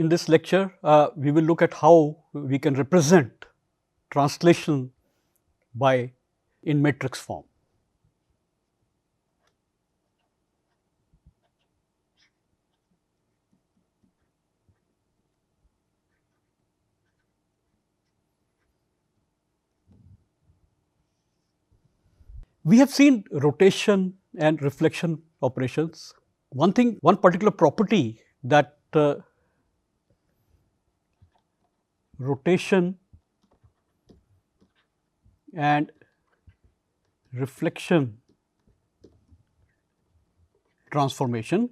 in this lecture, we will look at how we can represent translation by in matrix form. We have seen rotation and reflection operations. One particular property that rotation and reflection transformation,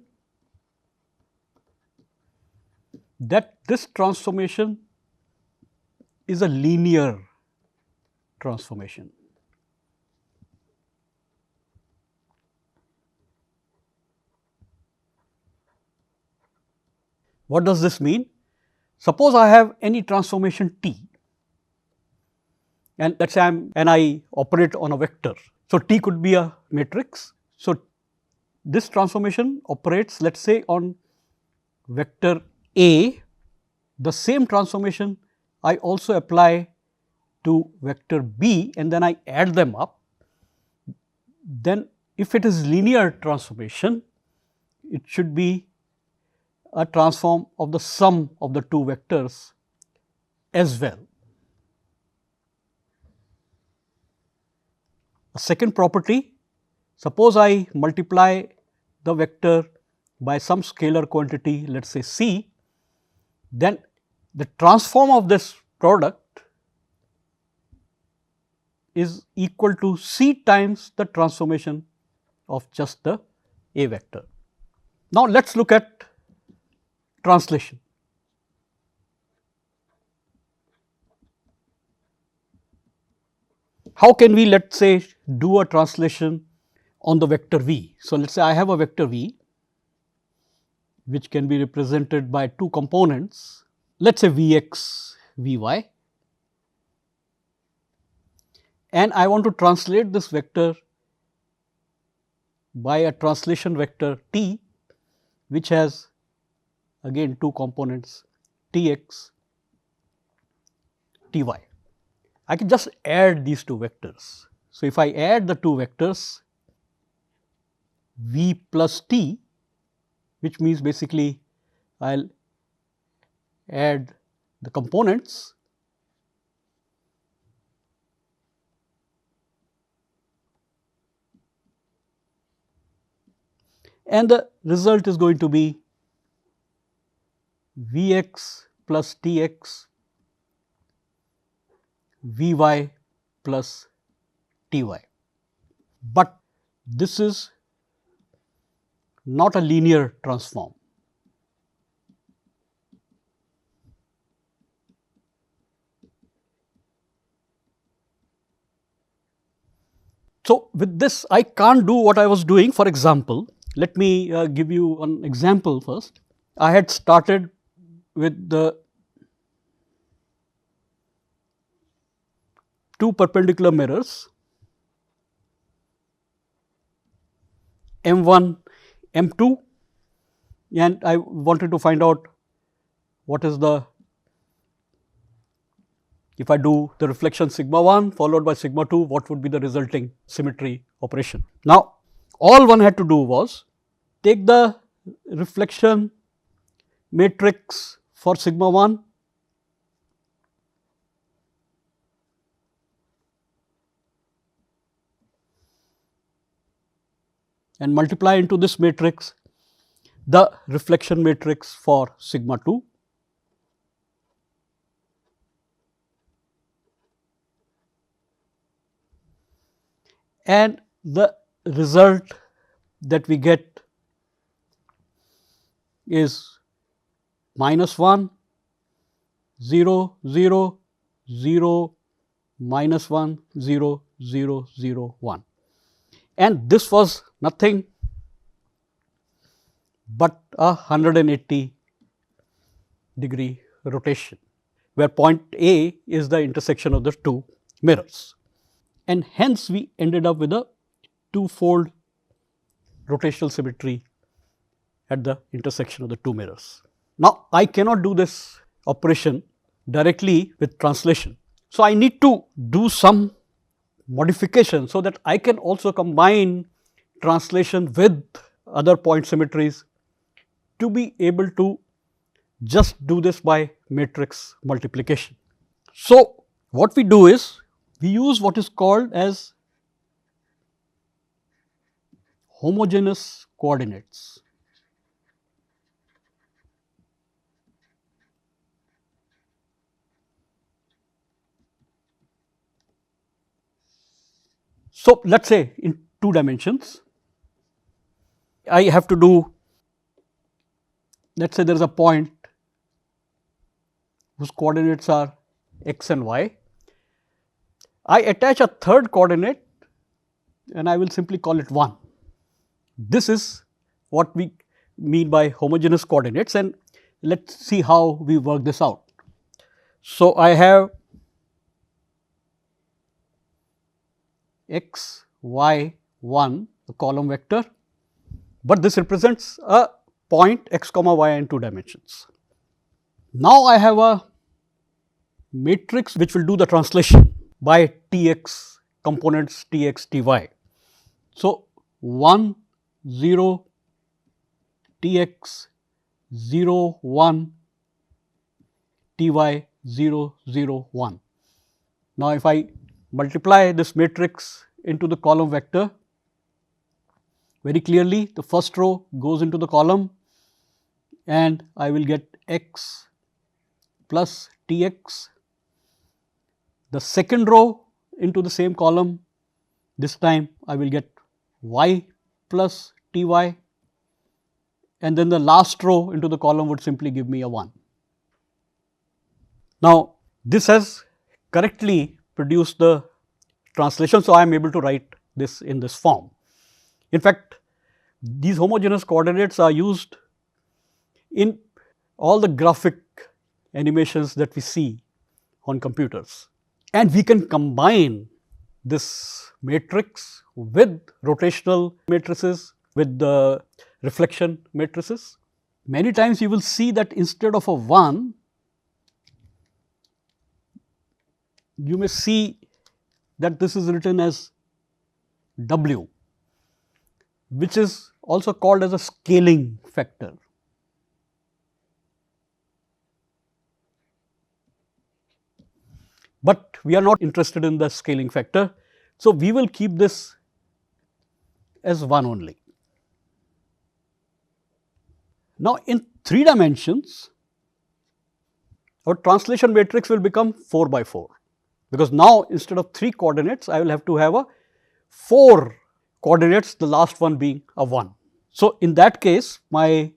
that this transformation is a linear transformation. What does this mean? Suppose I have any transformation T, and let us say I operate on a vector. So, T could be a matrix. So, this transformation operates, let us say, on vector A. The same transformation I also apply to vector B, and then I add them up. Then if it is linear transformation, it should be a transform of the sum of the two vectors as well. A second property, suppose I multiply the vector by some scalar quantity, let us say C, then the transform of this product is equal to C times the transformation of just the A vector. Now, let us look at translation. How can we, let us say, do a translation on the vector V? So, let us say I have a vector V which can be represented by two components, let us say Vx, Vy, and I want to translate this vector by a translation vector T, which has again two components Tx, Ty. I can just add these two vectors. So, if I add the two vectors V plus T, which means basically I will add the components, and the result is going to be Vx plus Tx, Vy plus Ty. But this is not a linear transform. So, with this I can't do what I was doing. For example, let me give you an example first. I had started with the two perpendicular mirrors M1, M2, and I wanted to find out what is the, if I do the reflection sigma 1 followed by sigma 2, what would be the resulting symmetry operation. Now, all one had to do was take the reflection matrix for sigma 1 and multiply into this matrix the reflection matrix for sigma 2, and the result that we get is -1, 0, 0, 0, -1, 0, 0, 0, 1. And this was nothing but a 180 degree rotation, where point A is the intersection of the two mirrors, and hence we ended up with a two-fold rotational symmetry at the intersection of the two mirrors. Now, I cannot do this operation directly with translation. So, I need to do some modification so that I can also combine translation with other point symmetries to be able to just do this by matrix multiplication. So, what we do is we use what is called as homogeneous coordinates. So, let us say in 2 dimensions, I have to do, let us say there is a point whose coordinates are x and y. I attach a third coordinate and I will simply call it 1. This is what we mean by homogeneous coordinates, and let us see how we work this out. So, I have x, y, 1, a column vector, but this represents a point x comma y in 2 dimensions. Now, I have a matrix which will do the translation by T x components T x, T y. So, 1, 0, T x, 0, 1, T y, 0, 0, 1. Now, if I multiply this matrix into the column vector, very clearly the first row goes into the column and I will get x plus T x. The second row into the same column, this time I will get y plus T y, and then the last row into the column would simply give me a 1. Now, this has correctly produced the translation. So, I am able to write this in this form. In fact, these homogeneous coordinates are used in all the graphic animations that we see on computers, and we can combine this matrix with rotational matrices, with the reflection matrices. Many times you will see that instead of a 1, you may see that this is written as W, which is also called as a scaling factor. But we are not interested in the scaling factor. So, we will keep this as 1 only. Now, in 3 dimensions, our translation matrix will become 4 by 4, because now instead of 3 coordinates, I will have to have a 4 coordinates, the last one being a 1. So, in that case, my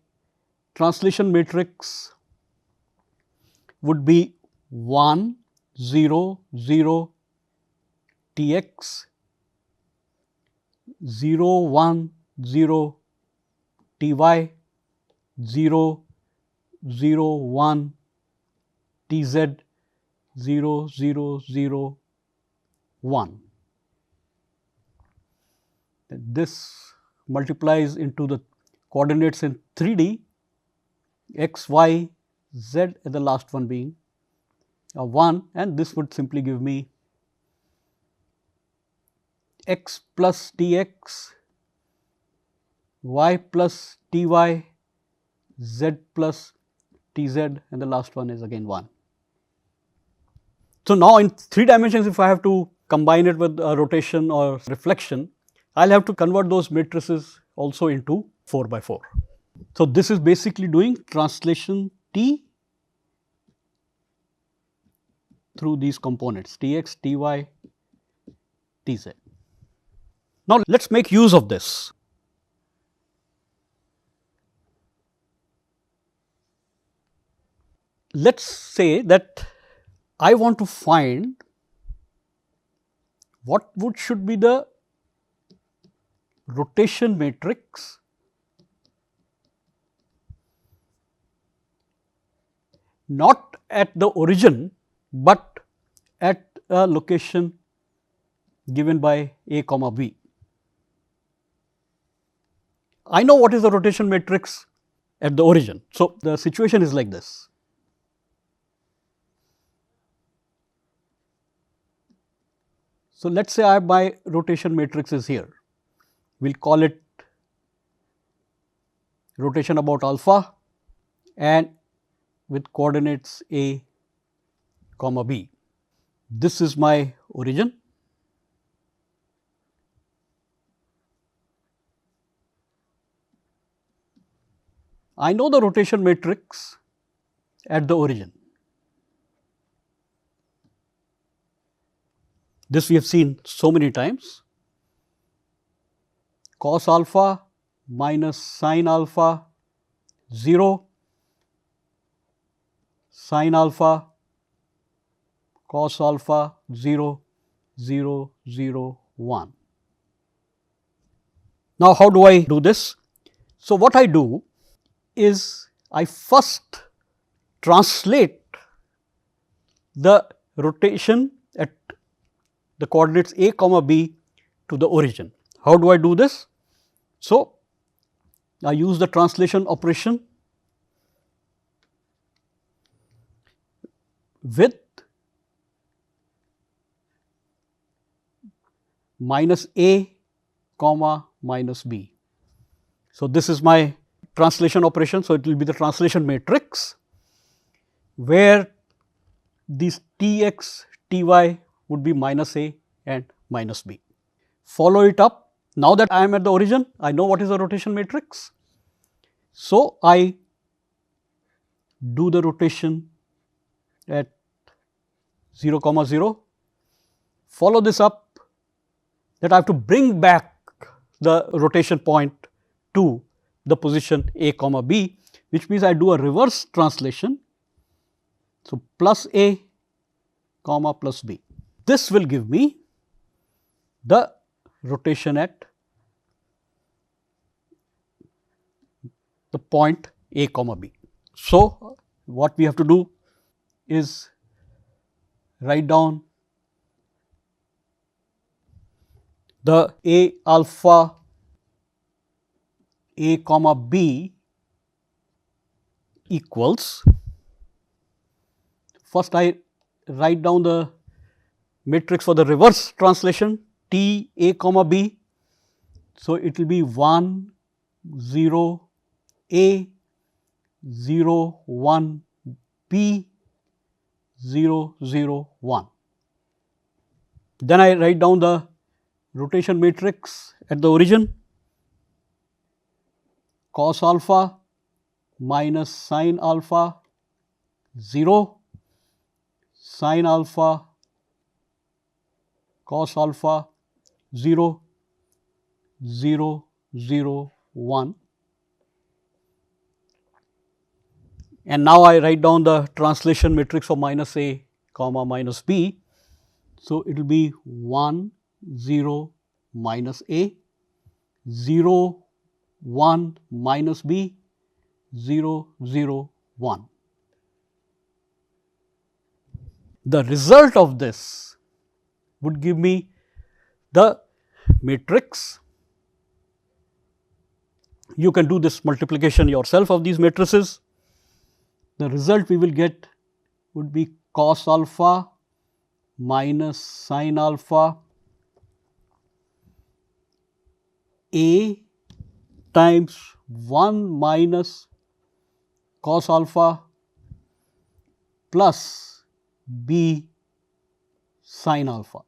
translation matrix would be 1, 0, 0, T x, 0, 1, 0, T y, 0, 0, 1, T z, 0, 0, 0, 1. This multiplies into the coordinates in 3D, x, y, z, and the last one being a 1, and this would simply give me x plus T x, y plus T y, z plus T z, and the last one is again 1. So, now in 3 dimensions, if I have to combine it with a rotation or reflection, I will have to convert those matrices also into 4 by 4. So, this is basically doing translation T through these components T x, T y, T z. Now, let us make use of this. Let us say that I want to find what should be the rotation matrix not at the origin, but at a location given by a comma b. I know what is the rotation matrix at the origin. So, the situation is like this. So, let us say my rotation matrix is here, we will call it rotation about alpha and with coordinates a comma b. This is my origin. I know the rotation matrix at the origin. This we have seen so many times. Cos alpha minus sin alpha 0, sin alpha, cos alpha 0, 0, 0, 1. Now, how do I do this? So, what I do is I first translate the rotation at the coordinates a comma b to the origin. How do I do this? So, I use the translation operation with minus a comma minus b. So, this is my translation operation. So, it will be the translation matrix where these T x, T y would be minus a and minus b. Follow it up. Now that I am at the origin, I know what is the rotation matrix. So, I do the rotation at 0 comma 0, follow this up that I have to bring back the rotation point to the position a comma b, which means I do a reverse translation. So, plus a comma plus b. This will give me the rotation at the point a comma b. So, what we have to do is write down the a alpha a comma b equals, first I write down the matrix for the reverse translation T a comma b. So, it will be 1 0 a 0 1 b 0 0 1. Then I write down the rotation matrix at the origin, cos alpha minus sin alpha 0, sin alpha, cos alpha 0, 0, 0, 1. And now I write down the translation matrix for minus a comma minus b. So, it will be 1 0 minus a, 0 1 minus b, 0 0 1. The result of this would give me the matrix. You can do this multiplication yourself of these matrices. The result we will get would be cos alpha minus sin alpha a times 1 minus cos alpha plus b sin alpha.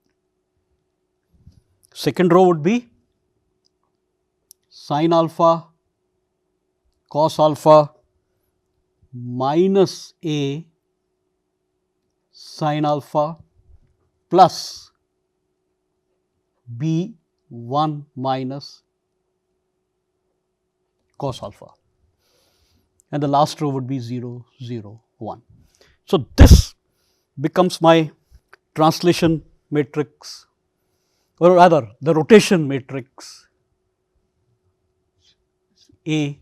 Second row would be sin alpha cos alpha minus a sin alpha plus b 1 minus cos alpha, and the last row would be 0 0 1. So, this becomes my translation matrix, or rather the rotation matrix A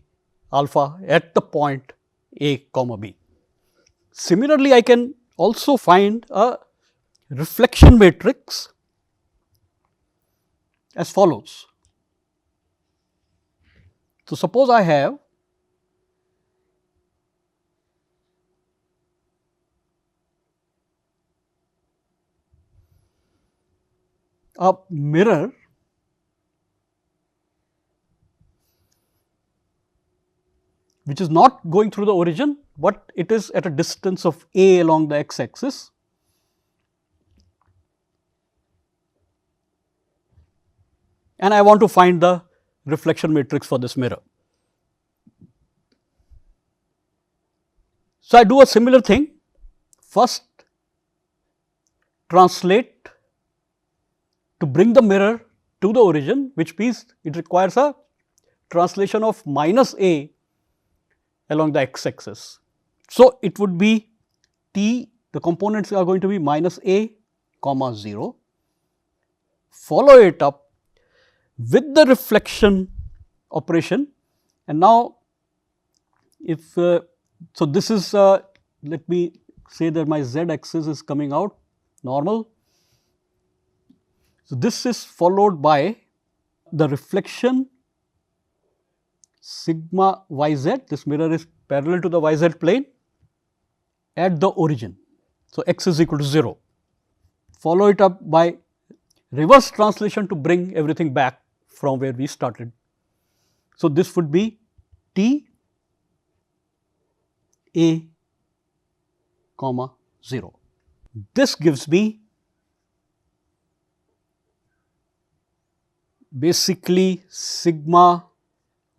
alpha at the point a comma b. Similarly, I can also find a reflection matrix as follows. So, suppose I have a mirror which is not going through the origin, but it is at a distance of a along the x axis. And I want to find the reflection matrix for this mirror. So, I do a similar thing. First, translate to bring the mirror to the origin, which means it requires a translation of minus a along the x axis. So, it would be t, the components are going to be minus a comma 0, follow it up with the reflection operation. And now, if so this is let me say that my z axis is coming out normal. So, this is followed by the reflection sigma yz, this mirror is parallel to the yz plane at the origin. So, x is equal to 0, follow it up by reverse translation to bring everything back from where we started. So, this would be t a comma 0. This gives me basically sigma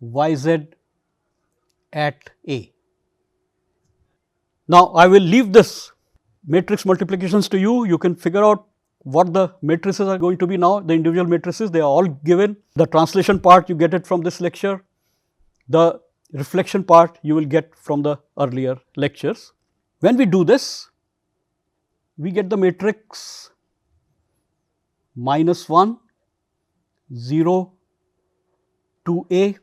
yz at a. Now, I will leave this matrix multiplications to you. You can figure out what the matrices are going to be now, the individual matrices, they are all given. The translation part you get it from this lecture, the reflection part you will get from the earlier lectures. When we do this, we get the matrix minus 1, 0, 2a,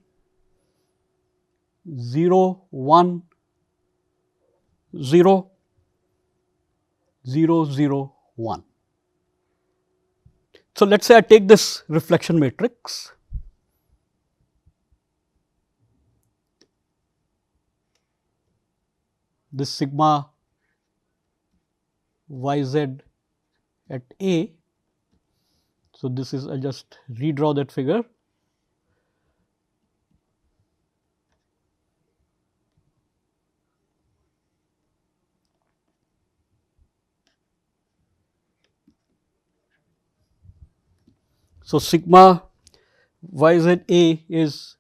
0, 1, 0, 0, 0, 1. So, let us say I take this reflection matrix, this sigma yz at a. So, this is I will just redraw that figure. So, sigma yz a is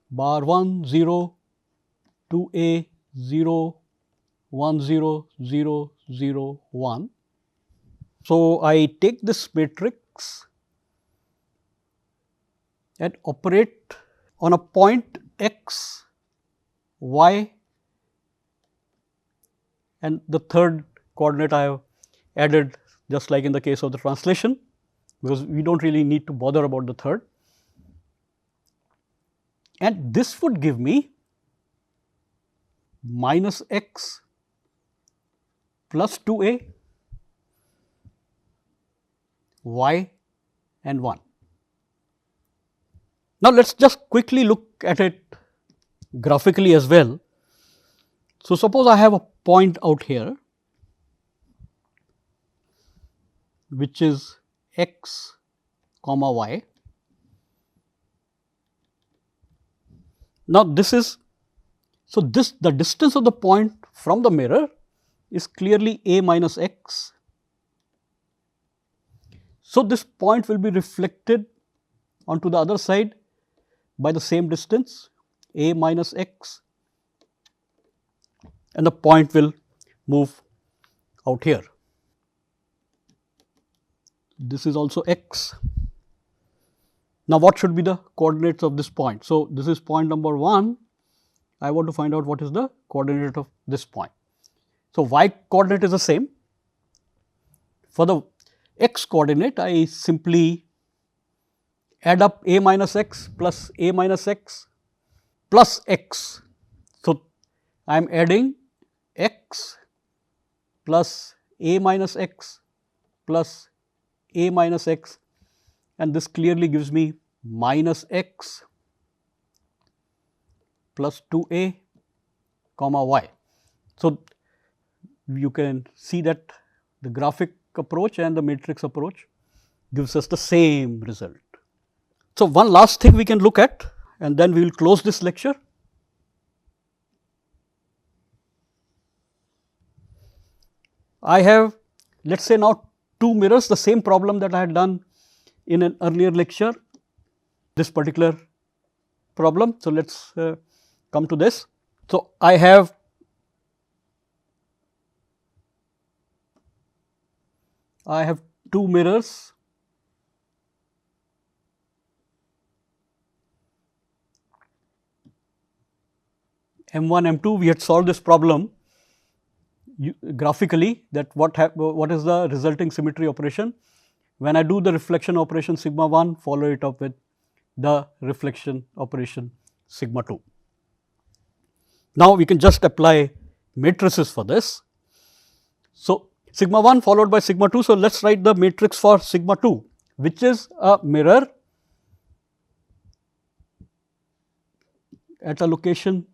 bar 1 0 2a 0 1 0 0 0 1. So, I take this matrix and operate on a point x, y, and the third coordinate I have added just like in the case of the translation, because we do not really need to bother about the third. And this would give me minus x plus 2a, y and 1. Now, let us just quickly look at it graphically as well. So, suppose I have a point out here which is x comma y. Now, this is, so this the distance of the point from the mirror is clearly a minus x. So, this point will be reflected onto the other side by the same distance a minus x, and the point will move out here. This is also x. Now, what should be the coordinates of this point? So, this is point number 1. I want to find out what is the coordinate of this point. So, y coordinate is the same. For the x coordinate, I simply add up a minus x plus a minus x plus x. So, I am adding x plus a minus x plus a minus x, and this clearly gives me minus x plus 2a comma y. So, you can see that the graphic approach and the matrix approach gives us the same result. So, one last thing we can look at and then we will close this lecture. I have, let us say now, two mirrors, the same problem that I had done in an earlier lecture, this particular problem. So, let us come to this. So, I have two mirrors M1, M2. We had solved this problem graphically, that what is the resulting symmetry operation. When I do the reflection operation sigma 1, follow it up with the reflection operation sigma 2. Now, we can just apply matrices for this. So, sigma 1 followed by sigma 2. So, let us write the matrix for sigma 2, which is a mirror at a location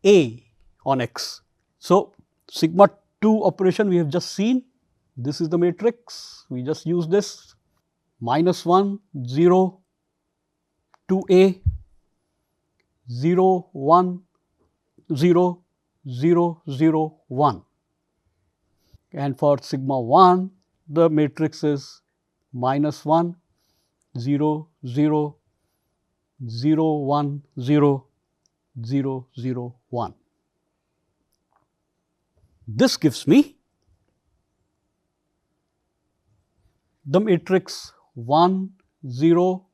A on X. So, sigma 2 operation we have just seen, this is the matrix, we just use this -1, 0, 2A, 0, 1, 0, 0, 0, 1. And for sigma 1, the matrix is -1, 0, 0, 0, 1, 0, 0, 0, 1. This gives me the matrix 1, 0,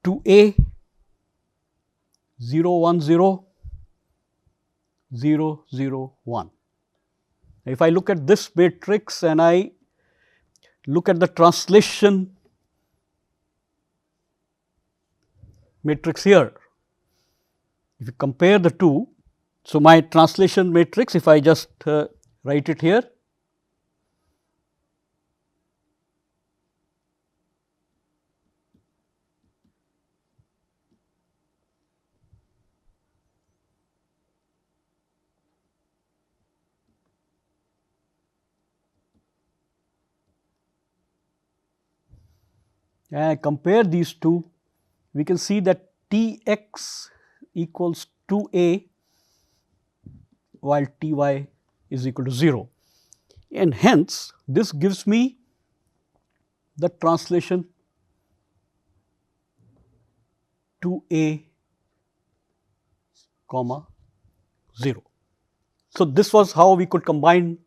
2A, 0, 1, 0, 0, 0, 1. If I look at this matrix and I look at the translation matrix here, if you compare the two, so my translation matrix, if I just write it here, and I compare these two, we can see that Tx equals 2A while Ty is equal to 0, and hence this gives me the translation 2A comma 0. So, this was how we could combine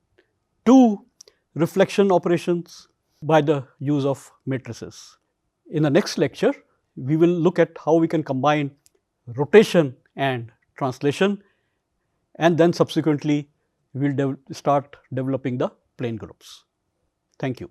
two reflection operations by the use of matrices. In the next lecture, we will look at how we can combine rotation and translation, and then subsequently we will start developing the plane groups. Thank you.